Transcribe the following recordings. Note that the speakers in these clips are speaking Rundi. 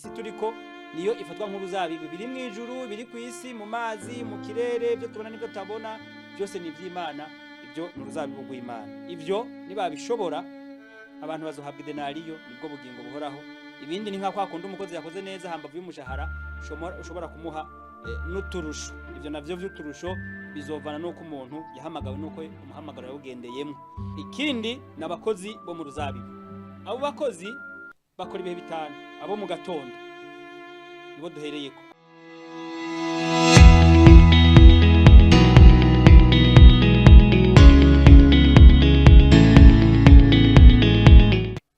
isi turiko niyo ifatwa nk'uruzabibu, biri mu ijuru, biri ku isi, mu mazi, mu kirere, byo tubona n'ibyo tutabona, byose ni ivy'Imana. Ibyo ni uruzabibu rw'Imana. Ivyo nibabishobora abantu bazohabwa idenariyo, nibwo bugingo buhoraho. Ibindi ni nka kwa kundi umukozi yakoze neza hambavu y'umushahara ushobora kumuha n'uturusho. Ivyo navyo vy'uturusho bizovana nuko umuntu yahamagawe nuko umuhamagaro yawugendeyemo. Ikindi n'abakozi bo mu ruzabibu. Abo bakozi bakora ibihe bitanu. Abo mu gatondo nibo duhereyeko.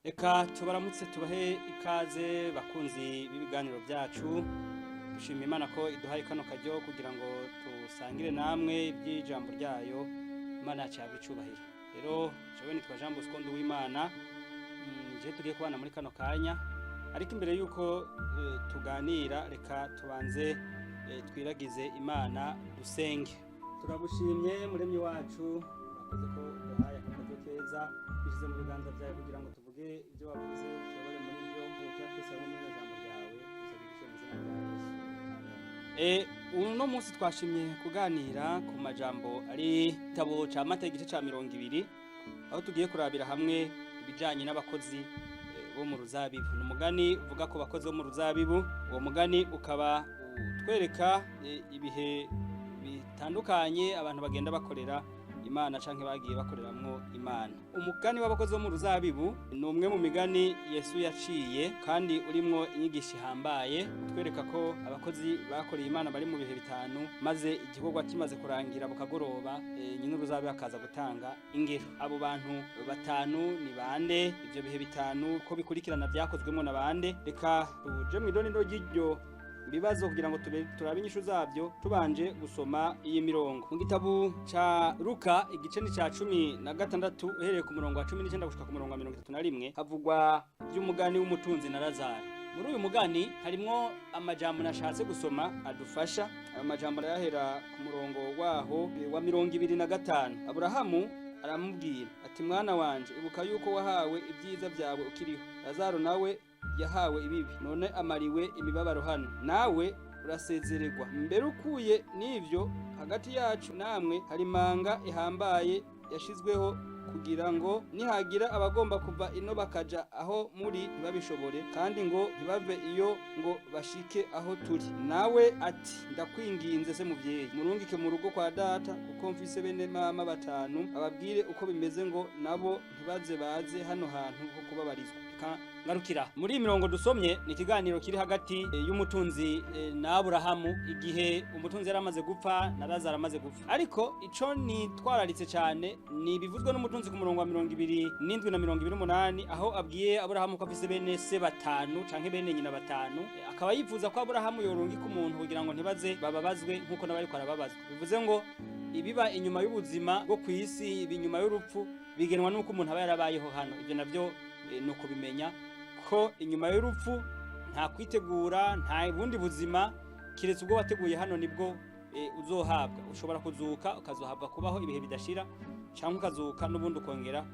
Reka tubaramutse tubahe ikaze bakunzi b'ibiganiro byacu. Dushima Imana ko iduhaye kano kajyo kugira ngo tusangire namwe iby'ijambo ryayo. Imana yacu icubahiro. Rero jewe nitwa Jean Bosco Nduwimana, je tugiye kubana muri kano kanya, ariko imbere yuko tuganira reka tubanze twiragize Imana dusenge. Turagushimye muremyi wacu, urakoze ko duhaye akajyo keza bishize mu biganza byawe kugira ngo tuvuge ibyo wavuze, ushobore muri byo cyatwese mu ijambo ryawe, tuzabigishe mu izina rya Yesu. Uno munsi twashimye kuganira ku majambo ari gitabo ca Matayo igice ca 20, aho tugiye kurabira hamwe ibijanye n'abakozi bo mu ruzabibu. N'umugani uvuga ko bakozi bo mu ruzabibu, uwo mugani ukaba utwereka ibihe bitandukanye abantu bagenda bakorera Imana canke bagiye bakoreramwo Imana. Umugani w'abakozi bo mu ruzabibu ni umwe mu migani Yesu yaciye kandi urimwo inyigisho ihambaye, utwereka ko abakozi bakoreye Imana bari mu bihe bitanu, maze igikorwa kimaze kurangira bukagoroba, nyine uruzabibu akaza gutanga ingero. Abo bantu batanu ni bande? Ivyo bihe bitanu ko bikurikirana vyakozwemo na bande? Reka tuje mu idonindo ry'iryo bibazo kugira ngo turabe inyishu zabyo tubanje gusoma iyi mirongo. Mu gitabo ca Luka igice ni ca 16 uhereye ku murongo wa 19 gushika ku murongo wa 31 havugwa by'umugani w'umutunzi na Lazaro. Muri uyu mugani harimwo amajambo nashatse gusoma adufasha. Ayo majambo yahera ku murongo waho wa 25. Aburahamu aramubwira ati, mwana wanje ibuka yuko wahawe ibyiza byawe ukiriho, Lazaro nawe yahawe ibibi, none amariwe imibabaro hano, nawe urasezererwa. Mbere ukuye n'ivyo hagati yacu namwe hari manga ihambaye yashizweho, kugira ngo nihagira abagomba kuva ino bakaja aho muri ntibabishobore, kandi ngo ntibave iyo ngo bashike aho turi. Nawe ati, ndakwinginze se muvyeyi, murungike mu rugo kwa data, kuko mfise bene mama batanu, ababwire uko bimeze ngo nabo ntibaze baze hano hantu ho kubabarizwa. Ngarukira muri mirongo dusomye ni ikiganiro kiri hagati y'umutunzi na Aburahamu, igihe umutunzi yari amaze gupfa na Lazaro amaze gupfa. Ariko ico ni twararitse cyane ni bivuzwe n'umutunzi ku murongo wa 27 na 28, aho abwiye Aburahamu ko afise bene se batanu canke bene nyina batanu, akaba yifuza ko Aburahamu yorungika umuntu kugira ngo ntibaze bababazwe nkuko nabari ko arababazwa. Bivuze ngo ibiba inyuma y'ubuzima bwo kwisi, ibinyuma y'urupfu bigenwa nuko umuntu aba yarabayeho hano. Ivyo navyo nuko bimenya ko inyuma y'urupfu nta kwitegura, nta bundi buzima kiretse ubwo wateguye hano nibwo uzohabwa. Ushobora kuzuka ukazohabwa kubaho ibihe bidashira, cyangwa ukazuka n'ubundi ukongera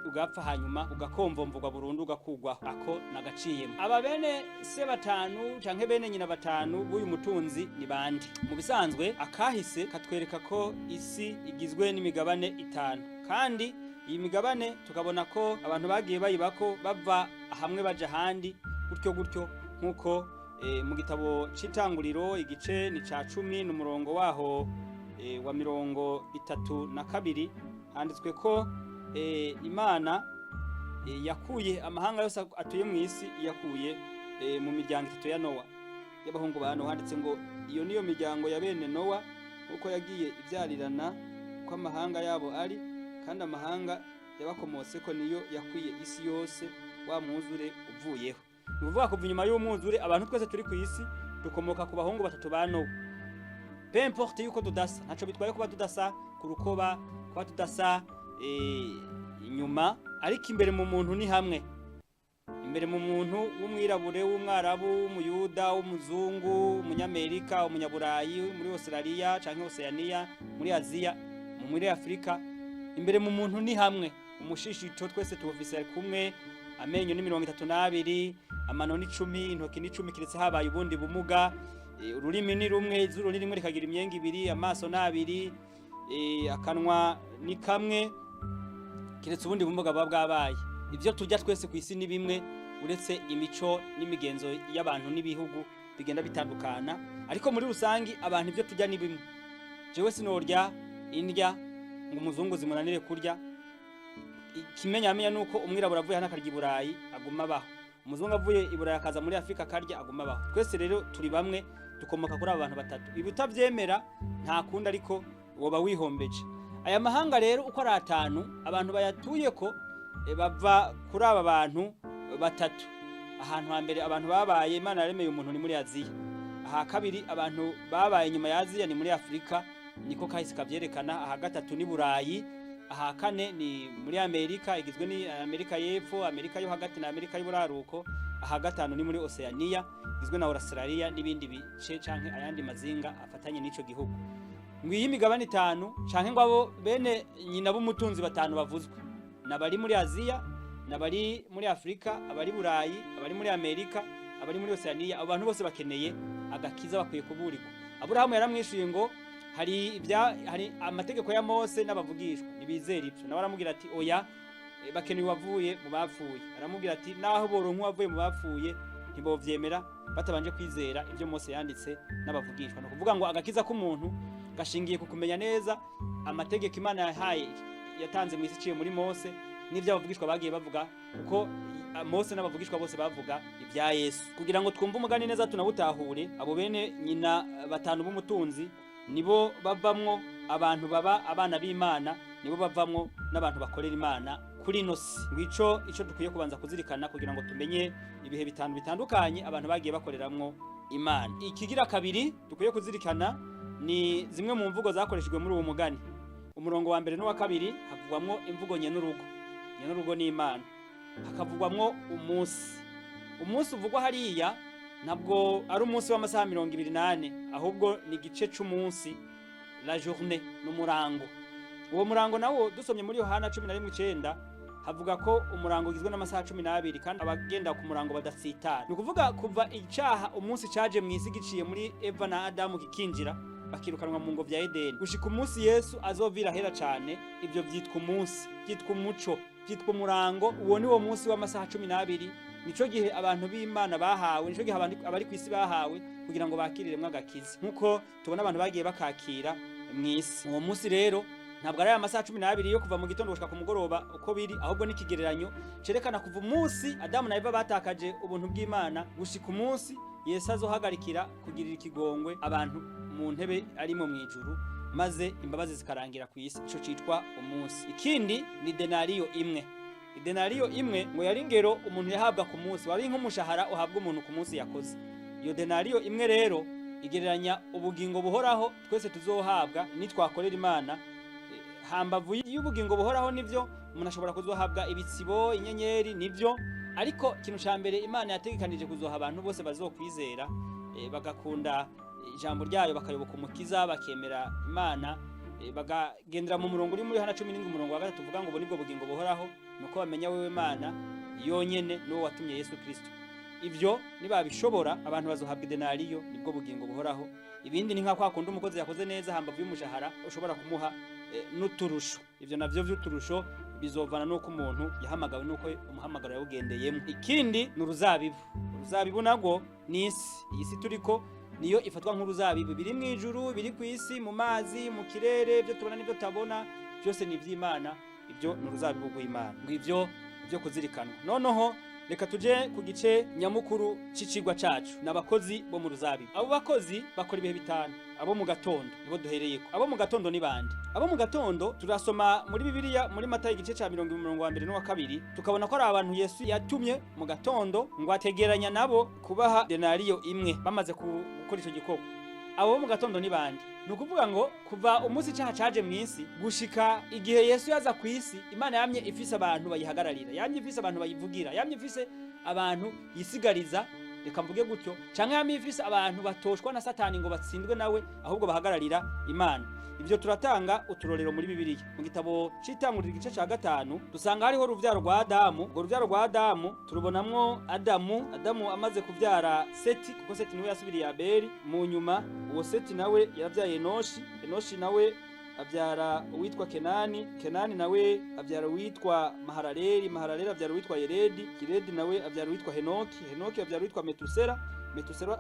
ugapfa, hanyuma ugakomvomvugwa burundu ugakugwa. Ako nagaciyemo. Aba bene se batanu canke bene nyina batanu b'uyu mutunzi ni bande? Mu bisanzwe akahise katwereka ko isi igizwe n'imigabane 5, kandi iyi migabane tukabona ko abantu bagiye bayibako bava hamwe baje handi gutyo nkuko mu gitabo c'Itanguriro igice ni ca 10 n'umurongo waho wa 32 handitswe ko Imana yakuye amahanga yose atuye mu isi, yakuye mu miryango 3 ya Nowa y'abahungu ba Nowa. Handitse ngo iyo niyo miryango ya bene Nowa, uko yagiye ibyarirana ko amahanga yabo ari, kandi amahanga yabakomotse ko niyo yakwiye isi yose wa mwuzure uvuyeho. Nuvuga kuva inyuma y'umwuzure abantu twese turi ku isi dukomoka ku bahungu batatu ba Nowa. Peu importe yuko tudasa, ntaco bitwaye kuba tudasa ku rukoba, kuba tudasa inyuma, ariko imbere mu muntu ni hamwe. Imbere mu muntu w'umwirabure, w'umwarabu, w'umuyuda, w'umuzungu, umunyamerika, umunyaburayi, muri Australia canke Oceania, muri Aziya, muri Afrika, imbere mu muntu ni hamwe. Umushishito twese tubufise kumwe, amenyo ni 32, amano ni 10, intoki ni 10 kiretse habaye ubundi bumuga, ururimi ni rumwe, izuru ni rimwe rikagira imyenga ibiri, amaso ni abiri, akanwa ni kamwe kiretse ubundi bumuga bwabaye. Ivyo turya twese ku isi ni bimwe uretse imico n'imigenzo y'abantu n'ibihugu bigenda bitandukana, ariko muri rusangi abantu ivyo turya ni bimwe. Jewe sinorya indya ngo umuzungu zimunanire kurya. Ikimenyamenya nuko umwirabura avuye hano akarya i Burayi aguma abaho, umuzungu avuye i Burayi akaza muri Afrika akarya aguma abaho. Twese rero turi bamwe, dukomoka kuri abantu batatu. Ibi utavyemera nta kundi, ariko woba wihombeje. Aya mahanga rero uko ari 5 abantu bayatuyeko bava kuri aba bantu batatu. Ahantu hambere abantu babaye Imana yaremeye umuntu ni muri Aziya. Aha kabiri abantu babaye nyuma ya Aziya ni muri Afrika, niko kahise kavyerekana. Aha gatatu ni Burayi. Aha kane ni muri Amerika, igizwe ni Amerika y'Epfo, Amerika yo hagati na Amerika y'Uburaruko. Aha gatanu ni muri Oceania, igizwe na Australia n'ibindi bice canke ayandi mazinga afatanye n'ico gihugu. Ngwiye imigabane 5 canke ngo abo bene nyina b'umutunzi 5 bavuzwe. Nabari muri Aziya, nabari muri Afrika, abari Burayi, abari muri Amerika, abari muri Oceania. Abo bantu bose bakeneye agakiza, bakwiye kuburirwa. Aburahamu yaramwishuye ngo hari amategeko ya Mose n'abavugishwa nibizera ivyo. Nawe aramubwira ati oya, bakeneye wavuye mu bapfuye. Aramubwira ati naho boronka wavuye mu bapfuye ntibovyemera batabanje kwizera ivyo Mose yanditse n'abavugishwa. No kuvuga ngo agakiza k'umuntu gashingiye ku kumenya neza amategeko Imana yahaye yatanze mu isi ciye muri Mose n'ivyo abavugishwa bagiye bavuga, kuko Mose n'abavugishwa bose bavuga ibya Yesu. Kugira ngo twumve umugani neza tunawutahure, abo bene nyina 5 b'umutunzi nibo bavamwo abantu baba abana b'Imana, nibo bavamwo n'abantu bakorera Imana kuri nosi. Ngwico ico dukwiye kubanza kuzirikana kugira ngo tumenye ibihe bitandukanye abantu bagiye bakoreramwo Imana. Ikigira kabiri dukwiye kuzirikana ni zimwe mu mvugo zakoreshejwe muri uwo mugani. Umurongo wa mbere n'uwa kabiri havugwamwo imvugo nyenurugo. Nyenurugo ni Imana. Hakavugwamwo umunsi uvugwa hariya ntabwo ari umunsi w'amasaha 28, ahubwo ni igice c'umunsi, la journée, n'umurango. Uwo murango nawo dusomye muri Yohana 11:9 havuga ko umurango ugizwe n'amasaha 12 kandi abagenda ku murango badatsitara. Ni kuvuga kuva icaha umunsi caje mu isi giciye muri Eva na Adamu kikinjira bakirukanwa mu ngo vya Edeni, gushika umunsi Yesu azovira hera cane, ivyo vyitwa umunsi, vyitwa umuco, vyitwa umurango. Uwo ni wo munsi w'amasaha 12. Nico gihe abantu b'Imana bahawe, nico gihe abari kwisi bahawe kugira ngo bakiriremwe agakiza, nkuko tubona abantu bagiye bakakira mwisi. Uwo munsi rero ntabwo ari amasaha 12 yo kuva mu gitondo gushika ku mugoroba uko biri, ahubwo ni kigereranyo cerekana kuva umunsi Adamu na Eva batakaje ubuntu bw'Imana gushika umunsi Yesu azohagarikira kugirira ikigongwe abantu mu ntebe arimo mwijuru, maze imbabazi zikarangira ku isi. Ico citwa umunsi. Ikindi ni denariyo imwe. Denariyo imwe ngo yari ingero umuntu yahabwa ku munsi, wari nk'umushahara uhabwa umuntu ku munsi yakoze. Iyo denariyo imwe rero igereranya ubugingo buhoraho twese tuzohabwa nitwakorera Imana. Hambavu y'ubugingo buhoraho nivyo umuntu ashobora kuzohabwa ibitsibo, inyenyeri, nivyo, ariko ikintu ca mbere Imana yategekanije kuzoha abantu bose bazokwizera, bagakunda ijambo ryayo, bakayoboka umukiza, bakemera Imana, bagagendera mu murongo uri muri Yohana 17 umurongo wa 3 tuvuga ngo ubu nibwo bugingo buhoraho, nuko bamenya wewe Imana yonyene n'uwo watumye Yesu Kristo. Ivyo nibabishobora abantu bazohabwa denariyo, nibwo bugingo buhoraho. Ibindi ni nka kwa kundi umukozi yakoze neza hambavu y'umushahara ushobora kumuha n'uturusho. Ivyo navyo vy'uturusho bizovana nuko umuntu yahamagawe nuko umuhamagaro yawugendeyemo. Ikindi ni uruzabibu. Uruzabibu nago ni isi turiko niyo ifatwa nk'uruzabibu, biri mu ijuru, biri ku isi, mu mazi, mu kirere, byo tubona n'ibyo tabona, byose ni ivy'Imana. Ibyo ni uruzabibu rw'Imana. Ngivyo byo kuzirikanwa. Noneho reka tuje ku gice nyamukuru c'icigwa cacu, n'abakozi bo mu ruzabibu. Abo bakozi bakora ibihe bitanu. Abo mu gatondo nibo duhereyeko. Abo mu gatondo ni bande? Abo mu gatondo turasoma muri Bibiliya muri Matayo igice ca 20 umurongo wa 1 n'uwa 2, tukabona ko ari abantu Yesu yatumye mu gatondo ngo ategeranya nabo kubaha denariyo imwe bamaze gukora ico gikorwa. Abo mu gatondo ni bande? Nukuvuga ngo kuva umunsi cyaha caje mu isi gushika igihe Yesu yaza ku isi, Imana yamye ifise abantu bayihagararira, yamye ifise abantu bayivugira, yamye ifise abantu yisigariza reka mvuge gutyo, canke yama ifise abantu batoshwa na Satani ngo batsindwe nawe, ahubwo bahagararira Imana. Ivyo turatanga uturorero muri Bibiliya. Mu gitabo c'Itanguriro igice ca 5 dusanga hariho uruvyaro rwa Adamu. Urwo ruvyaro rwa Adamu turubonamwo Adamu amaze kuvyara Seti, kuko Seti niwe yasubiriye Abeli. Mu nyuma uwo Seti nawe yaravyaye Enoshi nawe avyara uwitwa Kenani nawe avyara uwitwa Mahalaleli avyara uwitwa Yeredi nawe avyara uwitwa Henoki avyara uwitwa Metusela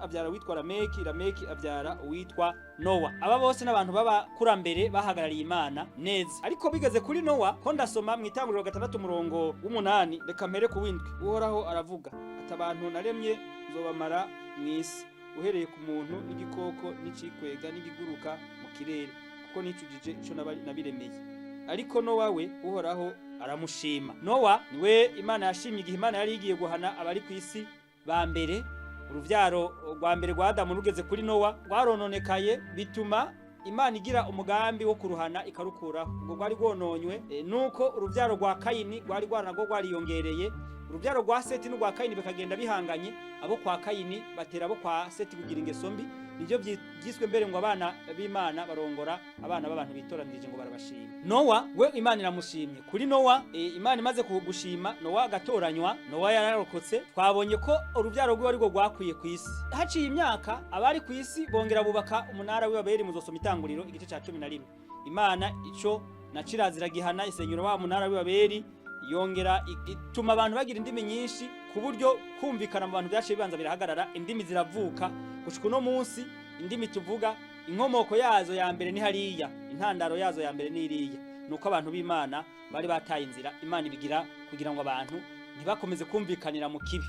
avyara uwitwa Lameki avyara uwitwa Nowa. Aba bose n'abantu b'abakurambere bahagarariye Imana neza. Ariko bigeze kuri Nowa, ko ndasoma mu Itanguriro 6:8, reka mpere ku w'indwi. Uhoraho aravuga ati abantu naremye nzobamara mw'isi, uhereye ku muntu n'igikoko n'icikwega n'igiguruka mu kirere, kuko nicujije ico nabiremeye. Ariko Nowa we Uhoraho aramushima. Nowa niwe Imana yashimye igihe Imana yari igiye guhana abari ku isi ba mbere. Uruvyaro rwa mbere rwa Adamu rugeze kuri Nowa rwarononekaye, bituma Imana igira umugambi wo kuruhana ikarukuraho. Ubwo rwari rwononywe nuko uruvyaro rwa Kayini rwari rwaranago rwariyongereye. Uruvyaro rwa Seti n'urwa Kayini bikagenda bihanganye, abo kwa Kayini batera abo kwa Seti kugira ingeso mbi. Nivyo byiswe mbere ngo abana b'Imana barongora abana b'abantu bitoranirije ngo barabashima. Nowa we Imana iramushimye. Kuri Nowa Imana imaze kugushima, Nowa agatoranywa, Nowa yararokotse. Twabonye ko uruvyaro rwe ariko rwakwiye ku isi. Haciye imyaka abari ku isi bongera bubaka umunara w'Abeli. Muzosoma Itanguriro igice ca 11. Imana ico nacirazira gihana isenyura wa munara w'Abeli, yongera ituma abantu bagira indimi nyinshi, ku buryo kumvikana mu bantu byaciye bibanza birahagarara, indimi ziravuka. Gushika uno munsi indimi tuvuga inkomoko yazo ya mbere ni hariya, intandaro yazo ya mbere ni iriya. Nuko abantu b'Imana bari bataye inzira, Imana ibigira kugira ngo abantu ntibakomeze kumvikanira mu kibi.